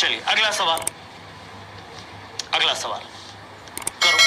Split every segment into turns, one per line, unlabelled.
चलिए अगला सवाल करो।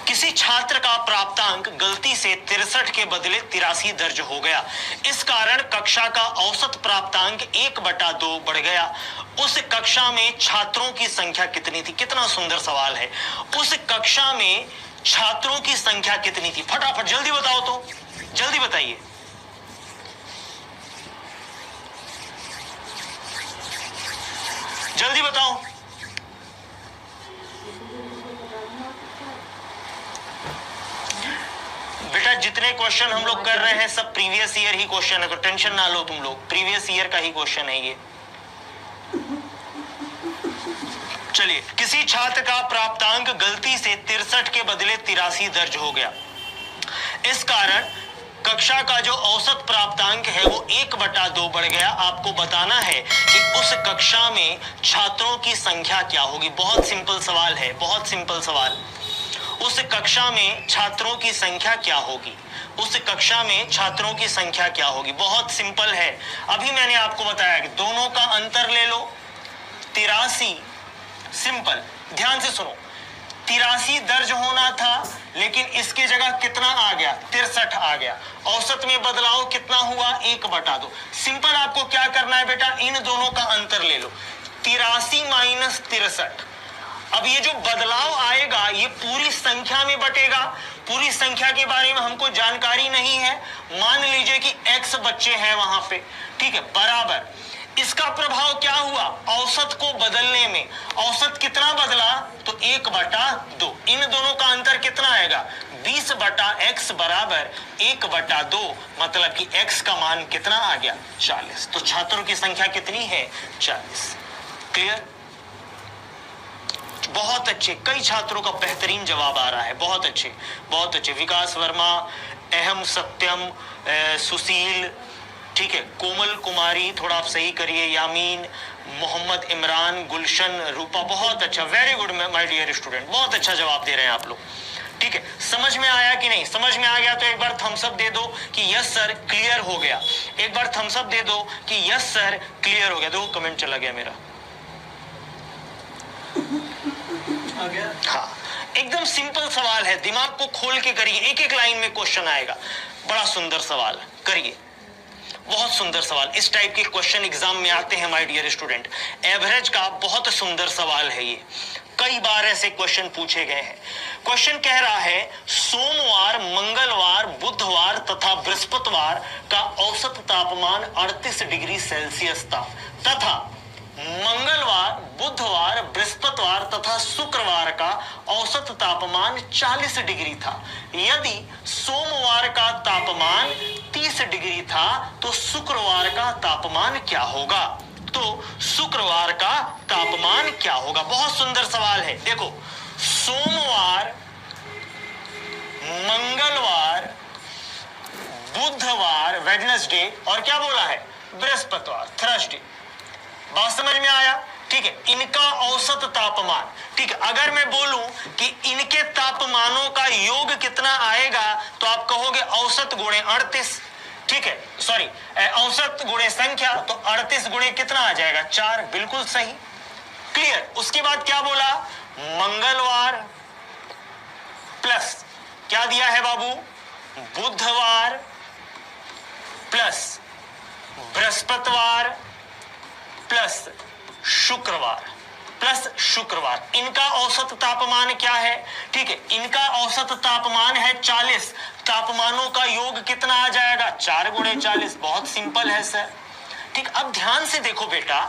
किसी छात्र का प्राप्तांक गलती से 63 के बदले 83 दर्ज हो गया। इस कारण कक्षा का औसत प्राप्तांक 1/2 बढ़ गया। उस कक्षा में छात्रों की संख्या कितनी थी? कितना सुंदर सवाल है। उस कक्षा में छात्रों की संख्या कितनी थी? फटाफट जल्दी बताओ, तो जल्दी बताइए। जल्दी बताओ। बेटा जितने क्वेश्चन हम लोग कर रहे हैं सब प्रीवियस ईयर ही क्वेश्चन है, तो टेंशन ना लो तुम लोग, प्रीवियस ईयर का ही क्वेश्चन है ये। चलिए, किसी छात्र का प्राप्तांक गलती से 63 के बदले 83 दर्ज हो गया। इस कारण कक्षा का जो औसत प्राप्तांक है वो 1/2 बढ़ गया। आपको बताना है कि उस कक्षा में छात्रों की संख्या क्या होगी। बहुत सिंपल सवाल है, बहुत सिंपल सवाल। उस कक्षा में छात्रों की संख्या क्या होगी? उस कक्षा में छात्रों की संख्या क्या होगी? बहुत सिंपल है। अभी मैंने आपको बताया कि दोनों का अंतर ले लो, 83। सिंपल, ध्यान से सुनो। 83 दर्ज होना था, लेकिन इसकी जगह कितना आ गया? 63 आ गया। औसत में बदलाव कितना हुआ? 1/2। सिंपल, आपको क्या करना है बेटा, इन दोनों का अंतर ले लो, 83 माइनस 63। अब ये जो बदलाव आएगा ये पूरी संख्या में बटेगा। पूरी संख्या के बारे में हमको जानकारी नहीं है। मान लीजिए कि x बच्चे हैं वहां पे, ठीक है, बराबर। इसका प्रभाव क्या हुआ? औसत को बदलने में। औसत कितना बदला? तो 1/2। इन दोनों का अंतर कितना आएगा? 20/x बराबर 1/2। मतलब कि x का मान कितना आ गया? 40। तो छात्रों की संख्या कितनी है? 40। क्लियर? बहुत अच्छे, कई छात्रों का बेहतरीन जवाब आ रहा है। बहुत अच्छे, बहुत अच्छे। विकास वर्मा, अहम सत्यम, सुशील, ठीक है, कोमल कुमारी, थोड़ा आप सही करिए, यामीन, मोहम्मद इमरान, गुलशन, रूपा, बहुत अच्छा, very good my dear student, बहुत अच्छा जवाब दे रहे हैं आप लोग। ठीक है, समझ में आया कि नहीं? समझ में आ गया तो एक बार थम्स अप दे दो कि यस सर क्लियर हो गया। एक बार थम्स अप दे दो कि यस सर क्लियर हो गया। देखो कमेंट चला गया मेरा। आ गया? हाँ, एकदम सिंपल सवाल है, दिमाग को खोल के करिए, एक एक लाइन में क्वेश्चन आएगा। बड़ा सुंदर सवाल, करिए, बहुत सुंदर सवाल। इस टाइप के क्वेश्चन एग्जाम में आते हैं माय डियर स्टूडेंट। एवरेज का बहुत सुंदर सवाल है ये, कई बार ऐसे क्वेश्चन पूछे गए हैं। क्वेश्चन कह रहा है सोमवार, मंगलवार, बुधवार तथा बृहस्पतिवार का औसत तापमान 38 डिग्री सेल्सियस था तथा मंगलवार, बुधवार, बृहस्पतिवार तथा शुक्रवार का औसत तापमान 40 डिग्री था। यदि सोमवार का तापमान 30 डिग्री था तो शुक्रवार का तापमान क्या होगा? तो शुक्रवार का तापमान क्या होगा? बहुत सुंदर सवाल है। देखो, सोमवार, मंगलवार, बुधवार, वेडनेसडे, और क्या बोला है? बृहस्पतिवार, थर्सडे। बात समझ में आया? ठीक है, इनका औसत तापमान, ठीक है, अगर मैं बोलूं कि इनके तापमानों का योग कितना आएगा तो आप कहोगे औसत गुणे 38, ठीक है, सॉरी, औसत गुणे संख्या, तो 38 गुणे कितना आ जाएगा? 4। बिल्कुल सही, क्लियर। उसके बाद क्या बोला? मंगलवार प्लस क्या दिया है बाबू? बुधवार प्लस बृहस्पतिवार प्लस शुक्रवार, इनका औसत तापमान क्या है? ठीक है, इनका औसत तापमान है 40। तापमानों का योग कितना आ जाएगा? 4 गुणे 40। बहुत सिंपल है सर। ठीक, अब ध्यान से देखो बेटा,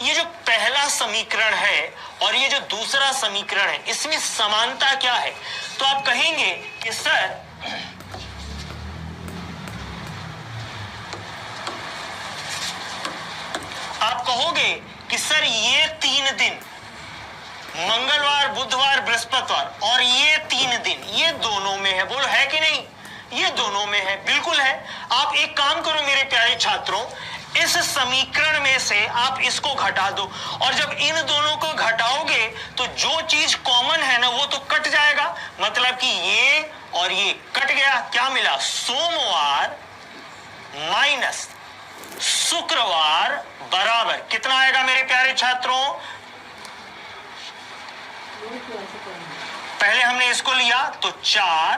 ये जो पहला समीकरण है और ये जो दूसरा समीकरण है, इसमें समानता क्या है? तो आप कहेंगे कि सर आप कहोगे कि सर ये 3 दिन, मंगलवार, बुधवार, बृहस्पतिवार, और ये 3 दिन, ये दोनों में है। बोलो है कि नहीं? ये दोनों में है, बिल्कुल है। आप एक काम करो मेरे प्यारे छात्रों, इस समीकरण में से आप इसको घटा दो, और जब इन दोनों को घटाओगे तो जो चीज कॉमन है ना वो तो कट जाएगा। मतलब कि ये और ये कट गया, क्या मिला? सोमवार माइनस शुक्रवार बराबर कितना आएगा मेरे प्यारे छात्रों? पहले हमने इसको लिया तो 4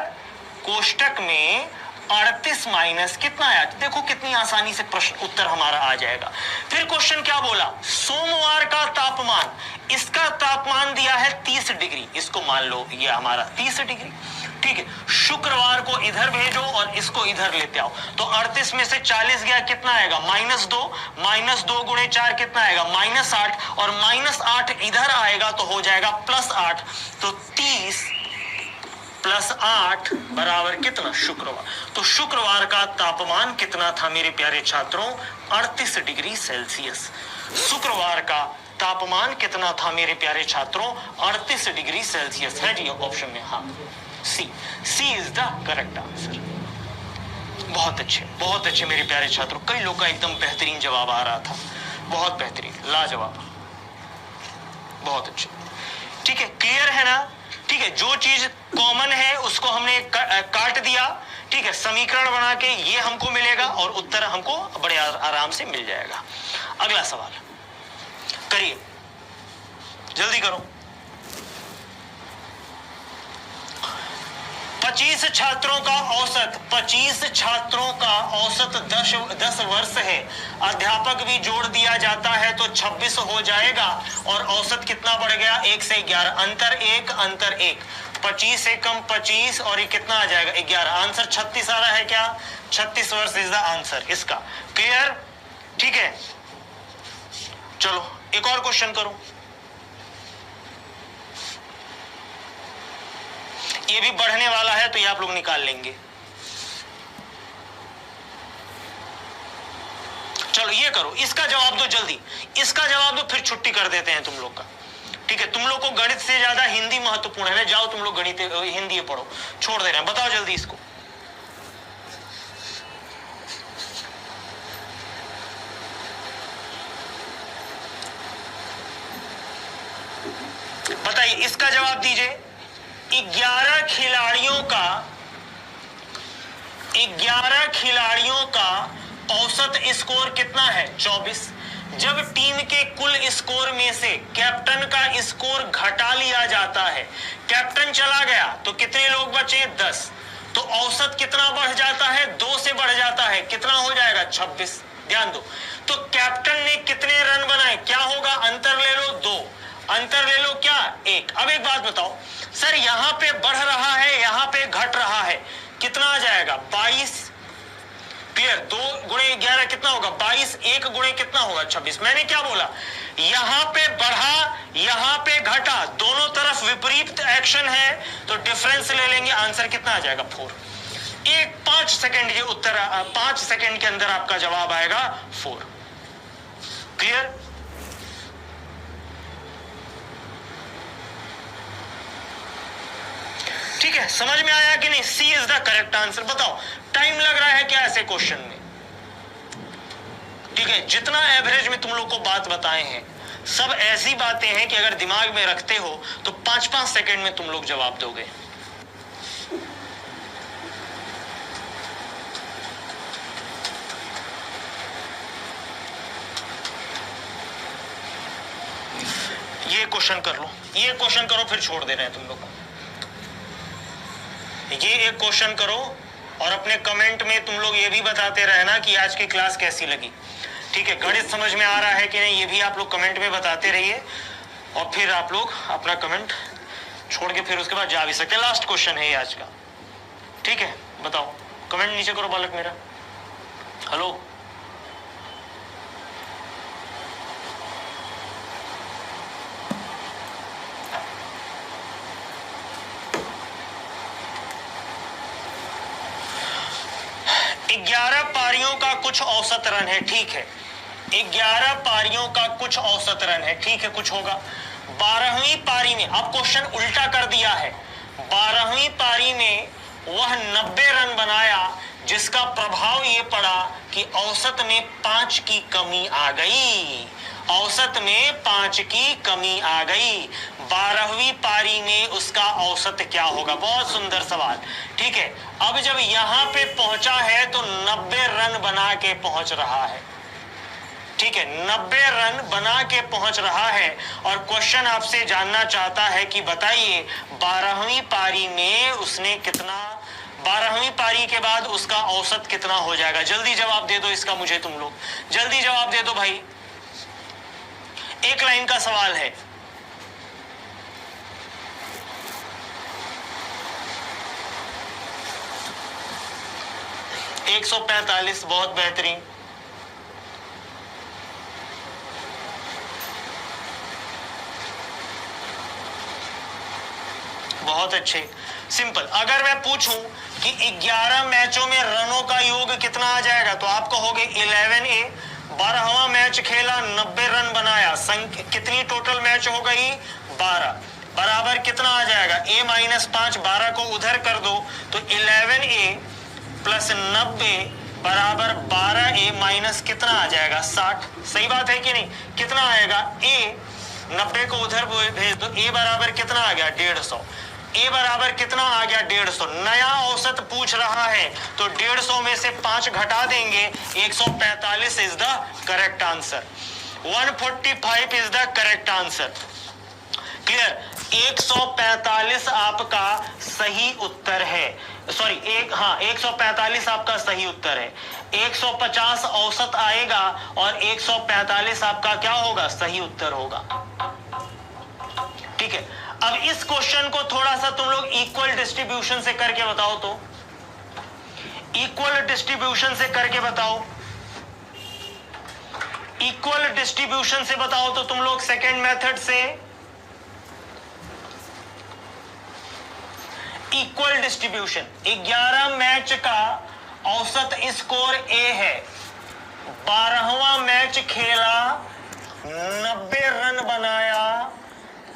कोष्टक में 38 माइनस कितना आया? देखो कितनी आसानी से प्रश्न उत्तर हमारा आ जाएगा। फिर क्वेश्चन क्या बोला? सोमवार का तापमान, इसका तापमान दिया है 30 डिग्री, इसको मान लो ये हमारा 30 डिग्री, ठीक है। शुक्रवार को इधर भेजो और इसको इधर लेते आओ, तो 38 में से 40 गया, कितना आएगा? -2, -2 गुणे 4 कितना आएगा? -8, और -8 इधर आएगा तो हो जाएगा +8, तो 30 + 8 बराबर कितना? शुक्रवार। तो शुक्रवार का तापमान कितना था मेरे प्यारे छात्रों? 38 डिग्री सेल्सियस। शुक्रवार का तापमान कितना था मेरे प्यारे छात्रों? 38 डिग्री सेल्सियस है जी ऑप्शन में, हाँ सी इज द करेक्ट आंसर। बहुत अच्छे मेरे प्यारे छात्रों, कई लोग का एकदम बेहतरीन जवाब आ रहा था, बहुत बेहतरीन, लाजवाब, बहुत अच्छे, ठीक है। क्लियर है ना? ठीक है, जो चीज कॉमन है उसको हमने काट दिया, ठीक है, समीकरण बना के ये हमको मिलेगा और उत्तर हमको बड़े आराम से मिल जाएगा। अगला सवाल करिए, जल्दी करो। 25 छात्रों का औसत 10 वर्ष है। अध्यापक भी जोड़ दिया जाता है तो 26 हो जाएगा, और औसत कितना बढ़ गया? 1 से 11, अंतर 1। 25 से कम 25, और ये कितना आ जाएगा? 11। आंसर 36 आ रहा है क्या? 36 वर्ष इज द आंसर इसका। क्लियर? ठीक है, चलो एक और क्वेश्चन करो। ये भी बढ़ने वाला है तो ये आप लोग निकाल लेंगे। चलो ये करो, इसका जवाब दो जल्दी, इसका जवाब दो, फिर छुट्टी कर देते हैं तुम लोग का, ठीक है। तुम लोग को गणित से ज्यादा हिंदी महत्वपूर्ण है ना, जाओ तुम लोग गणित हिंदी पढ़ो, छोड़ दे रहे हैं। बताओ जल्दी इसको। बताइए, इसका जवाब दीजिए। 11 खिलाड़ियों का औसत स्कोर कितना है? 24। जब टीम के कुल स्कोर में से कैप्टन का स्कोर घटा लिया जाता है, कैप्टन चला गया तो कितने लोग बचे? 10, तो औसत कितना बढ़ जाता है? 2 से बढ़ जाता है, कितना हो जाएगा? 26। ध्यान दो, तो कैप्टन ने कितने रन बनाए? क्या होगा? अंतर ले लो 2, अंतर ले लो क्या? 1। अब एक बात बताओ सर, यहां पे बढ़ रहा है, यहां पे घट रहा है, कितना आ जाएगा? 22। क्लियर? 2 गुणे 11 कितना होगा? 22। 1 गुणे कितना होगा? 26। मैंने क्या बोला? यहां पे बढ़ा, यहां पे घटा, दोनों तरफ विपरीत एक्शन है, तो डिफरेंस ले लेंगे, आंसर कितना आ जाएगा? 4। 5 सेकंड के उत्तर, 5 सेकंड के अंदर आपका जवाब आएगा 4। क्लियर? ठीक है, समझ में आया कि नहीं? सी इज द करेक्ट आंसर। बताओ, टाइम लग रहा है क्या ऐसे क्वेश्चन में? ठीक है, जितना एवरेज में तुम लोग को बात बताए हैं, सब ऐसी बातें हैं कि अगर दिमाग में रखते हो तो 5-5 सेकंड में तुम लोग जवाब दोगे। ये क्वेश्चन कर लो, ये क्वेश्चन करो, फिर छोड़ दे रहे हैं तुम लोग को। ये एक क्वेश्चन करो और अपने कमेंट में तुम लोग ये भी बताते रहना कि आज की क्लास कैसी लगी, ठीक है। गणित समझ में आ रहा है कि नहीं, ये भी आप लोग कमेंट में बताते रहिए, और फिर आप लोग अपना कमेंट छोड़ के फिर उसके बाद जा भी सकते हैं। लास्ट क्वेश्चन है ये आज का, ठीक है। बताओ, कमेंट नीचे करो बालक मेरा। हेलो, पारियों का कुछ औसत रन है, ठीक है। 11 पारियों का कुछ औसत रन है, ठीक है, कुछ होगा। 12वीं पारी में, अब क्वेश्चन उल्टा कर दिया है, 12वीं पारी में वह 90 रन बनाया, जिसका प्रभाव ये पड़ा कि औसत में 5 की कमी आ गई, औसत में 5 की कमी आ गई। 12वीं पारी में उसका औसत क्या होगा? बहुत सुंदर सवाल, ठीक है। अब जब यहां पे पहुंचा है तो 90 रन बना के पहुंच रहा है, ठीक है, 90 रन बना के पहुंच रहा है और क्वेश्चन आपसे जानना चाहता है कि बताइए 12वीं पारी में उसने कितना, 12वीं पारी के बाद उसका औसत कितना हो जाएगा। जल्दी जवाब दे दो इसका मुझे, तुम लोग जल्दी जवाब दे दो भाई, एक लाइन का सवाल है। एक 145, बहुत बेहतरीन। बहुत अच्छे, सिंपल। अगर मैं पूछूं कि 11 मैचों में रनों का योग कितना आ जाएगा तो आप कहोगे 11A। 12वां मैच खेला, 90 रन बनाया, कितनी टोटल मैच हो गई 12, बराबर कितना आ जाएगा A-5, 12 को उधर कर दो तो 11A प्लस 90 बराबर 12A माइनस कितना आ जाएगा 60। सही बात है कि नहीं? कितना आएगा A, 90 को उधर भेज दो, A बराबर कितना आ गया 150। A बराबर कितना आ गया 150। नया औसत पूछ रहा है तो 150 में से 5 घटा देंगे, 145 is the correct answer. 145 is the correct answer. Clear? 145 आपका सही उत्तर है। सॉरी, 145 आपका सही उत्तर है। 150 औसत आएगा और 145 आपका क्या होगा, सही उत्तर होगा। ठीक है, अब इस क्वेश्चन को थोड़ा सा तुम लोग इक्वल डिस्ट्रीब्यूशन से करके बताओ तो, इक्वल डिस्ट्रीब्यूशन से करके बताओ, इक्वल डिस्ट्रीब्यूशन से बताओ तो तुम लोग सेकेंड मेथड से। इक्वल डिस्ट्रीब्यूशन, 11 मैच का औसत स्कोर A है, 12वां मैच खेला, 90 रन बनाया,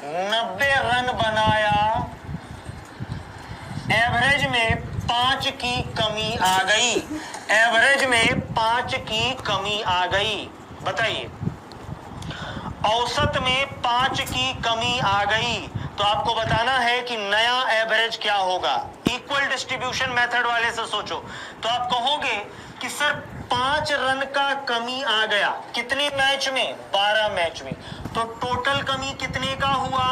90 रन बनाया, एवरेज में 5 की कमी आ गई, एवरेज में 5 की कमी आ गई। बताइए, औसत में 5 की कमी आ गई तो आपको बताना है कि नया एवरेज क्या होगा। इक्वल डिस्ट्रीब्यूशन मेथड वाले से सोचो तो आप कहोगे कि सर 5 रन का कमी आ गया, कितने मैच में, 12 मैच में, तो टोटल कमी कितने का हुआ,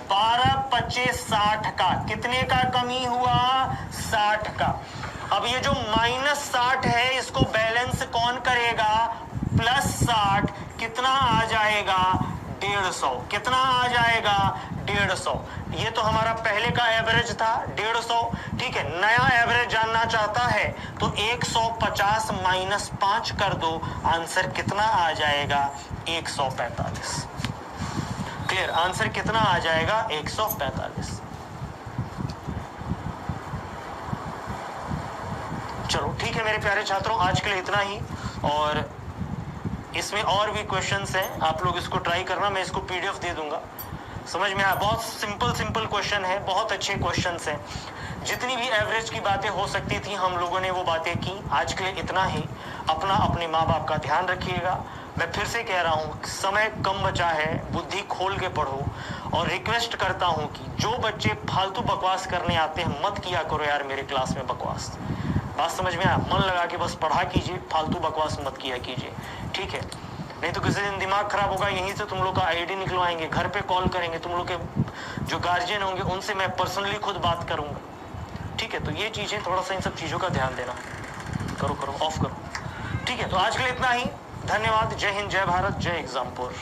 12 25 60 का। कितने का कमी हुआ, 60 का। अब ये जो -60 है इसको बैलेंस कौन करेगा, +60, कितना आ जाएगा 150। कितना आ जाएगा 150। ये तो हमारा पहले का एवरेज था 150। ठीक है, नया एवरेज जानना चाहता है तो 150 - 5 कर दो, आंसर कितना आ जाएगा 145। क्लियर? आंसर कितना आ जाएगा 145। चलो ठीक है मेरे प्यारे छात्रों, आज के लिए इतना ही। और इसमें और भी क्वेश्चंस हैं, आप लोग इसको ट्राई करना, मैं इसको PDF दे दूंगा। समझ में आया? बहुत सिंपल क्वेश्चन है, बहुत अच्छे क्वेश्चंस हैं। जितनी भी एवरेज की बातें हो सकती थी हम लोगों ने वो बातें की। आज के लिए इतना ही। अपना, अपने माँ बाप का ध्यान रखिएगा। मैं फिर से कह रहा हूँ, समय कम बचा है, बुद्धि खोल के पढ़ो। और रिक्वेस्ट करता हूँ कि जो बच्चे फालतू बकवास करने आते हैं मत किया करो यार मेरे क्लास में बकवास। बात समझ में आया? मन लगा के बस पढ़ा कीजिए, फालतू बकवास मत किया कीजिए। ठीक है, नहीं तो किसी दिन दिमाग खराब होगा, यहीं से तुम लोग का ID निकलवाएंगे, घर पे कॉल करेंगे, तुम लोग के जो गार्जियन होंगे उनसे मैं पर्सनली खुद बात करूंगा। ठीक है, तो ये चीजें, थोड़ा सा इन सब चीजों का ध्यान देना। करो ऑफ करो। ठीक है, तो आज के लिए इतना ही। धन्यवाद। जय हिंद, जय भारत, जय एग्जामपुर।